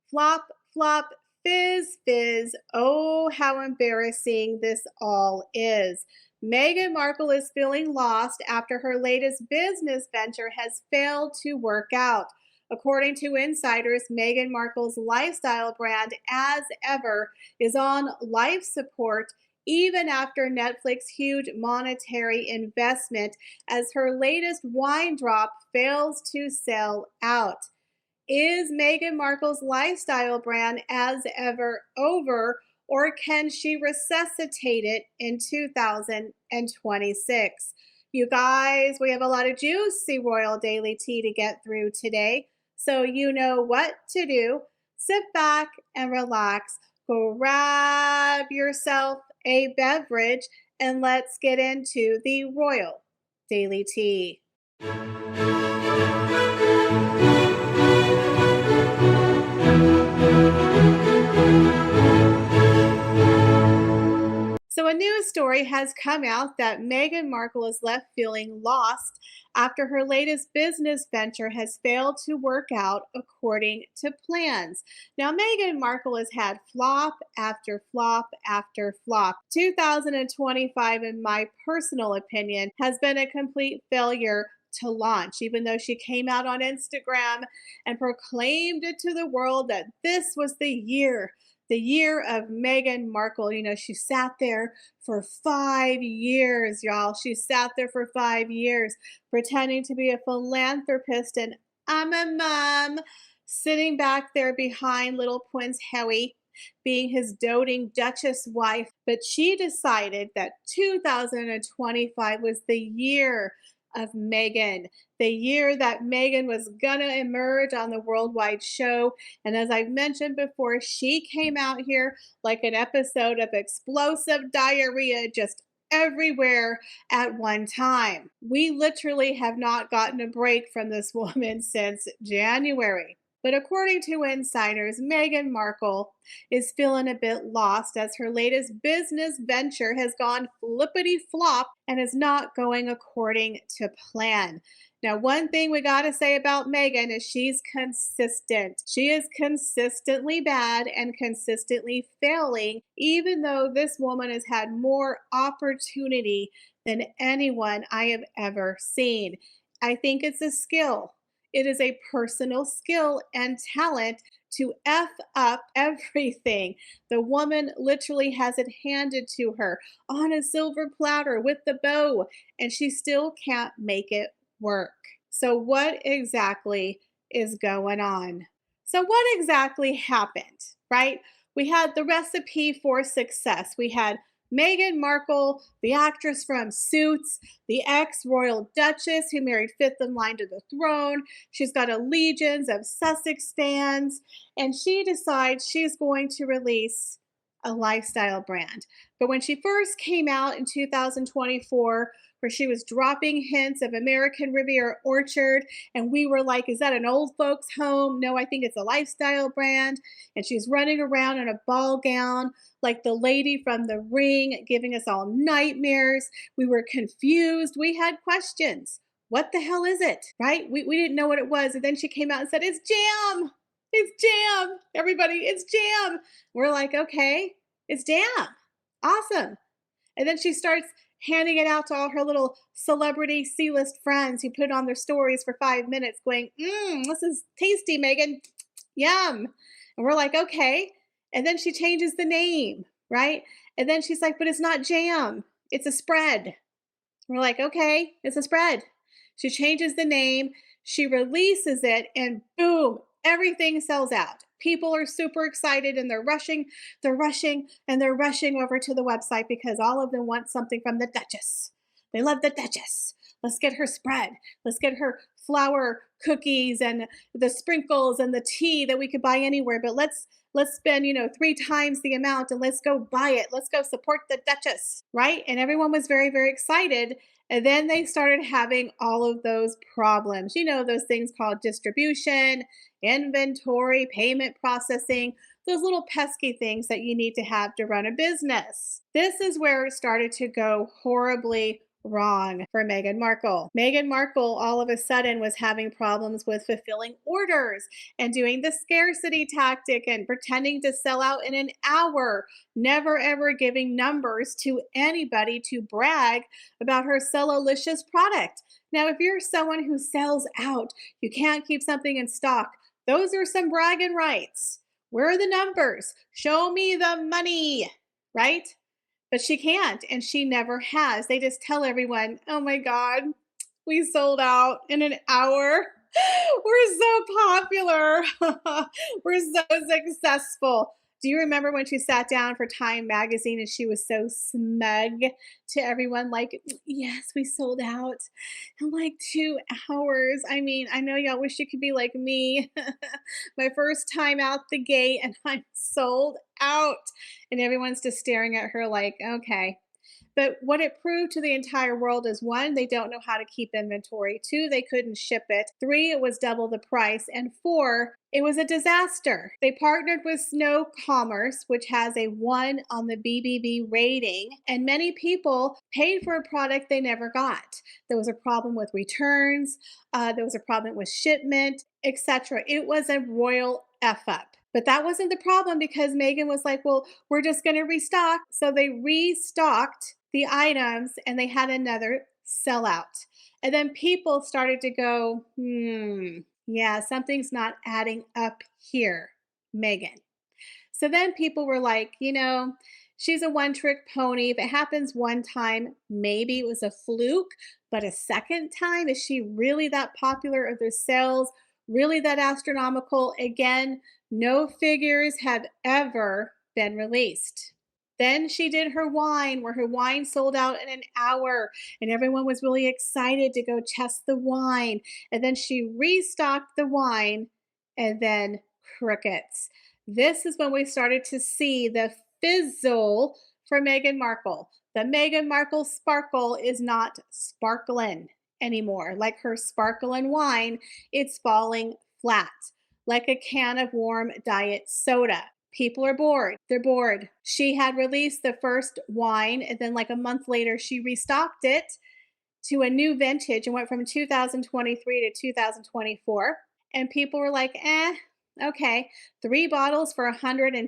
Flop, flop, fizz, fizz. Oh, how embarrassing this all is. Meghan Markle is feeling lost after her latest business venture has failed to work out. According to insiders, Meghan Markle's lifestyle brand, As Ever, is on life support even after Netflix's huge monetary investment as her latest wine drop fails to sell out. Is Meghan Markle's lifestyle brand As Ever over, or can she resuscitate it in 2026? You guys, we have a lot of juicy royal daily tea to get through today, so you know what to do. Sit back and relax. Grab yourself a beverage and let's get into the royal daily tea. So, a news story has come out that Meghan Markle is left feeling lost after her latest business venture has failed to work out according to plans. Now, Meghan Markle has had flop after flop after flop. 2025, in my personal opinion, has been a complete failure to launch, even though she came out on Instagram and proclaimed it to the world that this was the year of Meghan Markle. You know, she sat there for 5 years, y'all. She sat there for 5 years pretending to be a philanthropist and I'm a mom, sitting back there behind little Prince Harry, being his doting Duchess wife. But she decided that 2025 was the year of Meghan, the year that Meghan was gonna emerge on the worldwide show. And as I've mentioned before, she came out here like an episode of explosive diarrhea, just everywhere at one time. We literally have not gotten a break from this woman since January. But according to insiders, Meghan Markle is feeling a bit lost as her latest business venture has gone flippity flop and is not going according to plan. Now, one thing we got to say about Meghan is she's consistent. She is consistently bad and consistently failing, even though this woman has had more opportunity than anyone I have ever seen. I think it's a skill. It is a personal skill and talent to F up everything. The woman literally has it handed to her on a silver platter with the bow, and she still can't make it work. So, what exactly is going on? So, what exactly happened, right? We had the recipe for success. We had Meghan Markle, the actress from Suits, the ex-royal duchess who married fifth in line to the throne. She's got a legions of Sussex fans, and she decides she's going to release a lifestyle brand. But when she first came out in 2024, where she was dropping hints of American Riviera Orchard, and we were like, is that an old folks home? No, I think it's a lifestyle brand. And she's running around in a ball gown like the lady from The Ring, giving us all nightmares. We were confused. We had questions. What the hell is it, right? We didn't know what it was. And then she came out and said, it's jam. It's jam. Everybody, it's jam. We're like, okay, it's jam. Awesome. And then she starts handing it out to all her little celebrity C-list friends who put it on their stories for 5 minutes going, this is tasty, Meghan. Yum. And we're like, okay. And then she changes the name, right? And then she's like, but it's not jam. It's a spread. We're like, okay, it's a spread. She changes the name. She releases it and boom, everything sells out. People are super excited and they're rushing over to the website because all of them want something from the Duchess. They love the Duchess. Let's get her spread. Let's get her flour cookies and the sprinkles and the tea that we could buy anywhere. But let's spend, 3 times the amount and let's go buy it. Let's go support the Duchess, right? And everyone was very, very excited. And then they started having all of those problems. Those things called distribution, inventory, payment processing, those little pesky things that you need to have to run a business. This is where it started to go horribly wrong for Meghan Markle. Meghan Markle all of a sudden was having problems with fulfilling orders and doing the scarcity tactic and pretending to sell out in an hour, never ever giving numbers to anybody to brag about her Sellolicious product. Now, if you're someone who sells out, you can't keep something in stock. Those are some bragging rights. Where are the numbers? Show me the money, right? But she can't, and she never has. They just tell everyone, oh my God, we sold out in an hour. We're so popular. We're so successful. Do you remember when she sat down for Time magazine and she was so smug to everyone, like, yes, we sold out in like 2 hours. I mean, I know y'all wish you could be like me. My first time out the gate and I'm sold out. And everyone's just staring at her like, okay. But what it proved to the entire world is one, they don't know how to keep inventory. Two, they couldn't ship it. Three, it was double the price. And four, it was a disaster. They partnered with Snow Commerce, which has a 1 on the BBB rating, and many people paid for a product they never got. There was a problem with returns, there was a problem with shipment, etc. It was a royal F up. But that wasn't the problem because Meghan was like, well, we're just going to restock. So they restocked the items and they had another sellout. And then people started to go, yeah, something's not adding up here, Meghan. So then people were like, she's a one trick pony. If it happens one time, maybe it was a fluke, but a second time, is she really that popular? Are their sales really that astronomical? Again, no figures have ever been released. Then she did her wine, where her wine sold out in an hour, and everyone was really excited to go test the wine. And then she restocked the wine, and then crickets. This is when we started to see the fizzle for Meghan Markle. The Meghan Markle sparkle is not sparkling anymore. Like her sparkling wine, it's falling flat, like a can of warm diet soda. People are bored. They're bored. She had released the first wine, and then, like a month later, she restocked it to a new vintage and went from 2023 to 2024. And people were like, okay, 3 bottles for $110.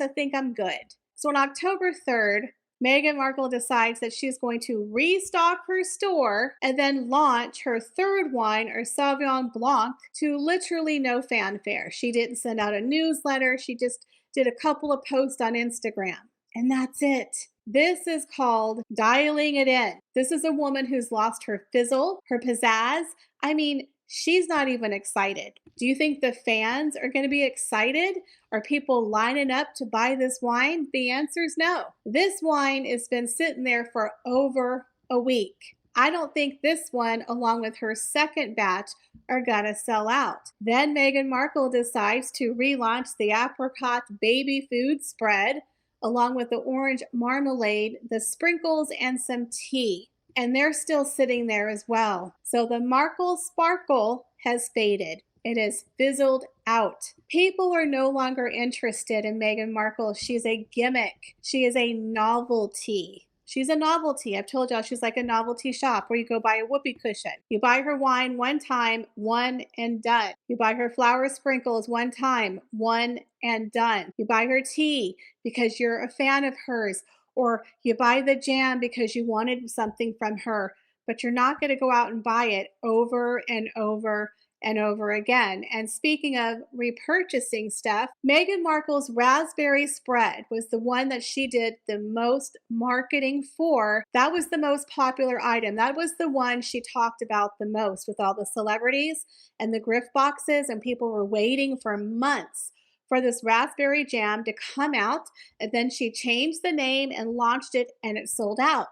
I think I'm good. So on October 3rd, Meghan Markle decides that she's going to restock her store and then launch her third wine, or Sauvignon Blanc, to literally no fanfare. She didn't send out a newsletter. She just did a couple of posts on Instagram, and that's it. This is called dialing it in. This is a woman who's lost her fizzle, her pizzazz. I mean, she's not even excited. Do you think the fans are going to be excited? Are people lining up to buy this wine? The answer is no. This wine has been sitting there for over a week. I don't think this one, along with her second batch, are going to sell out. Then Meghan Markle decides to relaunch the apricot baby food spread, along with the orange marmalade, the sprinkles, and some tea. And they're still sitting there as well. So the Markle sparkle has faded. It has fizzled out. People are no longer interested in Meghan Markle. She's a gimmick. She is a novelty. She's a novelty. I've told y'all she's like a novelty shop where you go buy a whoopee cushion. You buy her wine one time, one and done. You buy her flower sprinkles one time, one and done. You buy her tea because you're a fan of hers, or you buy the jam because you wanted something from her, but you're not going to go out and buy it over and over and over again. And speaking of repurchasing stuff, Meghan Markle's raspberry spread was the one that she did the most marketing for. That was the most popular item. That was the one she talked about the most with all the celebrities and the gift boxes, and people were waiting for months for this raspberry jam to come out. And then she changed the name and launched it, and it sold out.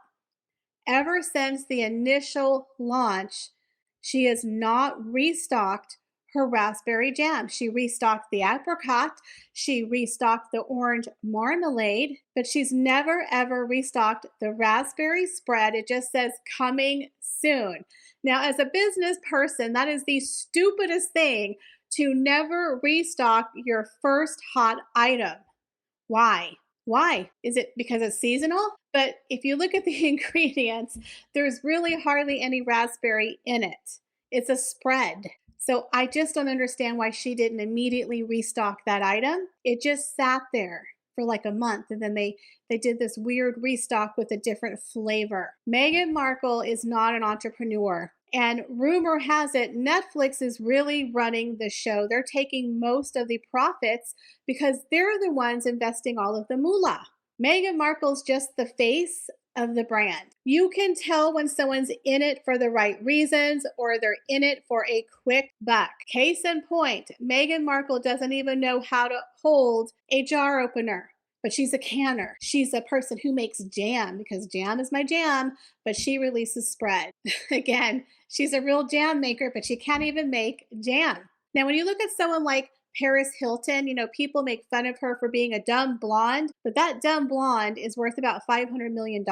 Ever since the initial launch, she has not restocked her raspberry jam. She restocked the apricot, she restocked the orange marmalade, but she's never ever restocked the raspberry spread. It just says coming soon. Now, as a business person, that is the stupidest thing, to never restock your first hot item. Why? Why? Is it because it's seasonal? But if you look at the ingredients, there's really hardly any raspberry in it. It's a spread. So I just don't understand why she didn't immediately restock that item. It just sat there for like a month, and then they did this weird restock with a different flavor. Meghan Markle is not an entrepreneur. And rumor has it Netflix is really running the show. They're taking most of the profits because they're the ones investing all of the moolah. Meghan Markle's just the face of the brand. You can tell when someone's in it for the right reasons or they're in it for a quick buck. Case in point, Meghan Markle doesn't even know how to hold a jar opener. But she's a canner. She's a person who makes jam because jam is my jam, but she releases spread. Again, she's a real jam maker, but she can't even make jam. Now, when you look at someone like Paris Hilton, people make fun of her for being a dumb blonde, but that dumb blonde is worth about $500 million.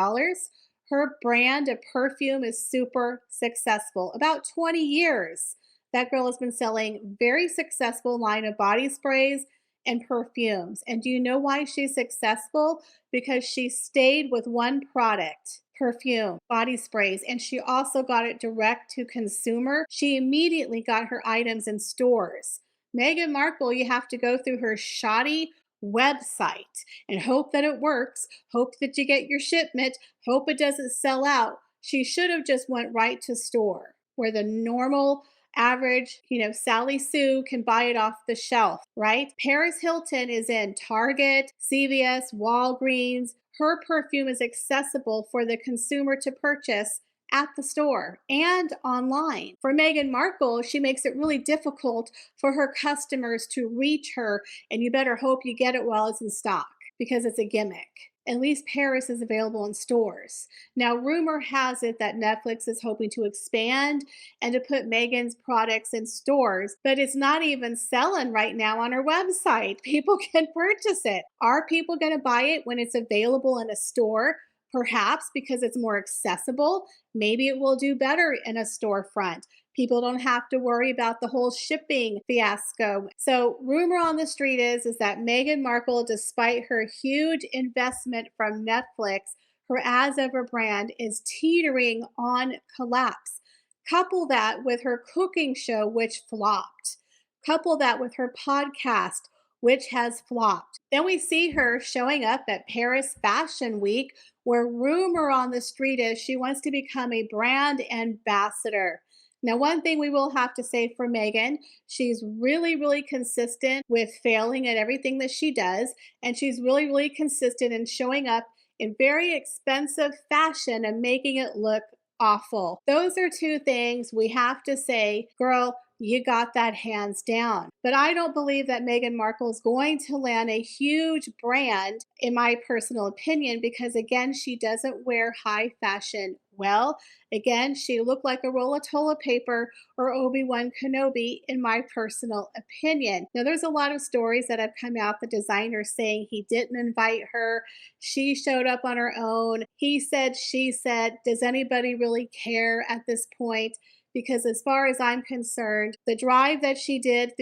Her brand of perfume is super successful. About 20 years, that girl has been selling very successful line of body sprays and perfumes. And do you know why she's successful? Because she stayed with one product, perfume, body sprays, and she also got it direct to consumer. She immediately got her items in stores. Meghan Markle, you have to go through her shoddy website and hope that it works, hope that you get your shipment, hope it doesn't sell out. She should have just went right to store where the normal average, Sally Sue can buy it off the shelf, right? Paris Hilton is in Target, CVS, Walgreens. Her perfume is accessible for the consumer to purchase at the store and online. For Meghan Markle, she makes it really difficult for her customers to reach her, and you better hope you get it while it's in stock because it's a gimmick. At least Paris is available in stores. Now, rumor has it that Netflix is hoping to expand and to put Meghan's products in stores, but it's not even selling right now on her website. People can purchase it. Are people going to buy it when it's available in a store? Perhaps because it's more accessible. Maybe it will do better in a storefront. People don't have to worry about the whole shipping fiasco. So rumor on the street is that Meghan Markle, despite her huge investment from Netflix, her as ever brand is teetering on collapse. Couple that with her cooking show, which flopped. Couple that with her podcast, which has flopped. Then we see her showing up at Paris Fashion Week, where rumor on the street is she wants to become a brand ambassador. Now, one thing we will have to say for Meghan, she's really, really consistent with failing at everything that she does. And she's really, really consistent in showing up in very expensive fashion and making it look awful. Those are two things we have to say, girl, you got that hands down. But I don't believe that Meghan Markle is going to land a huge brand, in my personal opinion, because again, she doesn't wear high fashion well. Again, she looked like a roll of toilet paper or Obi-Wan Kenobi, in my personal opinion. Now, there's a lot of stories that have come out, the designer saying he didn't invite her. She showed up on her own. He said, she said. Does anybody really care at this point? Because as far as I'm concerned, the drive that she did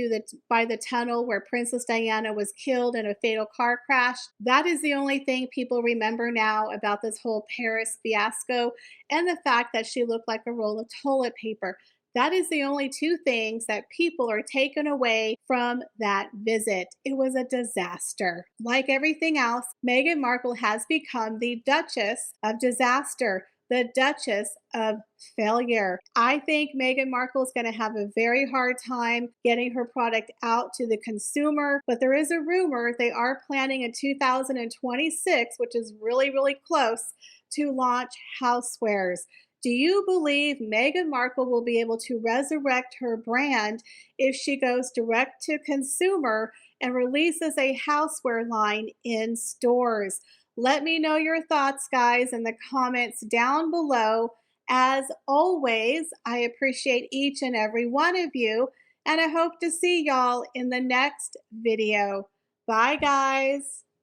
by the tunnel where Princess Diana was killed in a fatal car crash, that is the only thing people remember now about this whole Paris fiasco, and the fact that she looked like a roll of toilet paper. That is the only two things that people are taken away from that visit. It was a disaster. Like everything else, Meghan Markle has become the Duchess of disaster, the Duchess of failure. I think Meghan Markle is going to have a very hard time getting her product out to the consumer, but there is a rumor they are planning in 2026, which is really, really close, to launch housewares. Do you believe Meghan Markle will be able to resurrect her brand if she goes direct to consumer and releases a houseware line in stores? Let me know your thoughts, guys, in the comments down below. As always, I appreciate each and every one of you, and I hope to see y'all in the next video. Bye, guys.